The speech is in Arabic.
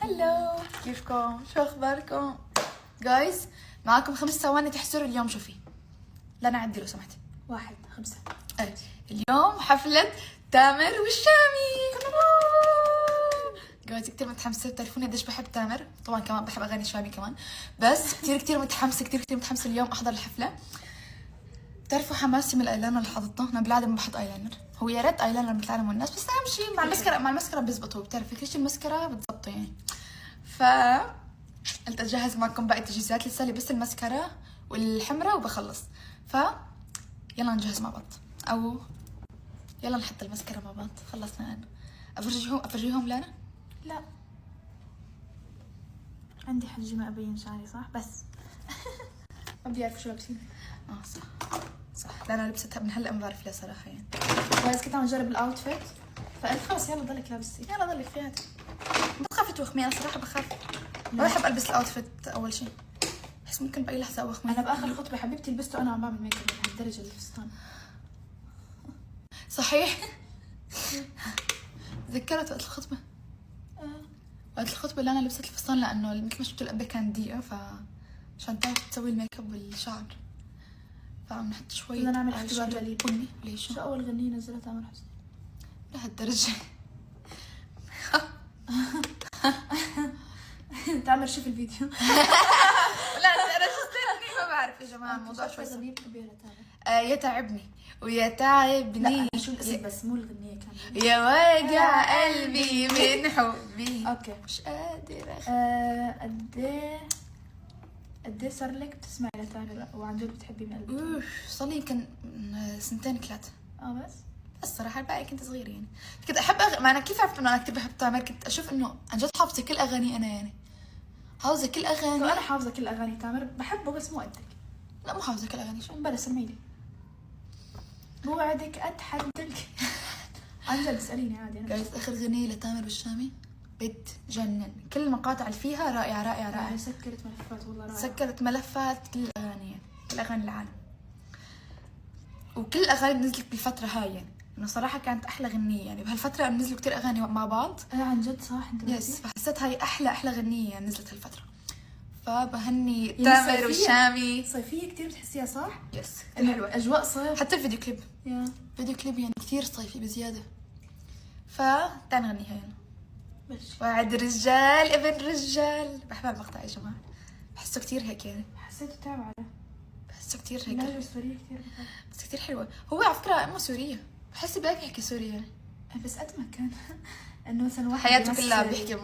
هلو، كيفكم؟ شو اخباركم؟ جايز معاكم 5 ثواني تحسروا اليوم شو في. لا نعدي لو سمحتي. 1 5. اليوم حفلة تامر والشامي. جايز كتير متحمسة، بتعرفوني قديش بحب تامر، طبعا كمان بحب اغاني شامي كمان، بس كتير متحمسة، كتير متحمسة اليوم احضر الحفلة. بتعرفوا حماسي من الايلاينر اللي حاططناه، انا بالعاده ما بحط ايلاينر، هو يا ريت ايلاينر مثل العالم والناس، بس اهم شيء مع المسكره بيزبطوا، بتعرفي كل شيء المسكره بتزبطه يعني. ف قلت اجهز معكم باقي التجهيزات، لسه لي بس المسكره والحمره وبخلص. ف يلا نجهز مع بعض، او يلا نحط المسكره مع بعض. خلصنا انا افرجيهم لانا. لا عندي حجي ما ابين شعري صح بس ما بيعرفوا شو لابسين. صح لانا لبستها من هلا، ما بعرف ليه صراحه يعني. بس كنت عم نجرب الاوتفيت فقلت خلص يلا ضلك لابسي. يلا ضلك فيها. بتخافي توخمي؟ انا صراحه بخاف، ما بحب البس الاوتفيت اول شيء، بحس ممكن باي لحظه اوخمي. انا باخر خطبه حبيبتي لبسته انا عم بعمل ميك اب لهالدرجه الفستان. صحيح. تذكرت وقت الخطبه، وقت الخطبه اللي انا لبست الفستان، لانه مثل ما شفتوا القبه كانت ضيقه، عشان تعرف تسوي الميك اب والشعر، فعم نحط شوي. بدنا نعمل اختبار جليل. بني ليش؟ شو اول غنية نزلها تامر حسني؟ لهالدرجه؟ تامر شوف الفيديو. لا انا شو استني، ما بعرف يا جماعه، الموضوع شوي غنية كبيرة تامر. يتعبني ويتعبني. لا شو الاسم بس مو الغنية كاملة. يا وجع قلبي من حبي. اوكي مش قادرة. قد صار لك بتسمعي لتامر وعن جد بتحبي من قلبك؟ صار لي يمكن 2 3. بس الصراحة الباقي كنت صغيرة يعني، كنت أحب ما أنا كيف عرفت إنه أنا كتير بحب تامر؟ كنت أشوف إنه عن جد حافظة كل أغاني أنا يعني، حافظة كل أغاني. انا حافظة كل اغاني تامر، بحبه بس مو قدك. لا مو حافظة كل أغاني. شو بلا سميلي موعدك اتحدلك. عن جد اسأليني عادي. أنا جايز آخر غنية لتامر والشامي بتجنن، كل المقاطع اللي فيها رائعة. سكرت ملفات والله رائعة. سكرت ملفات كل الأغاني يعني، كل أغاني العالم، وكل الأغاني اللي نزلت بالفترة هاي يعني، إنه صراحة كانت أحلى غنية يعني بهالفترة، نزلوا كتير أغاني مع بعض. عن جد صح انت. يس، فحسيت هاي أحلى غنية يعني نزلت هالفترة، فبهني يعني تامر والشامي. صيفية كتير بتحسيها صح؟ يس إنه حلوة، أجواء صيف. حتى الفيديو كليب يعني كتير صيفي بزيادة. فتعال نغنيها يلا. ماشي. وعد رجال ابن رجال، بحب المقطع يا جماعة، بحسه كتير هيك يعني، حسيته تعب عليه. بحسه كتير هيك، اللهجة السورية كتير بحب. بس كتير حلوة. هو على فكرة أمه سورية، بحس بيحكي سوري يعني، بس قد ما كان انه مثلا واحد حياته بيمثل- كلها بيحكي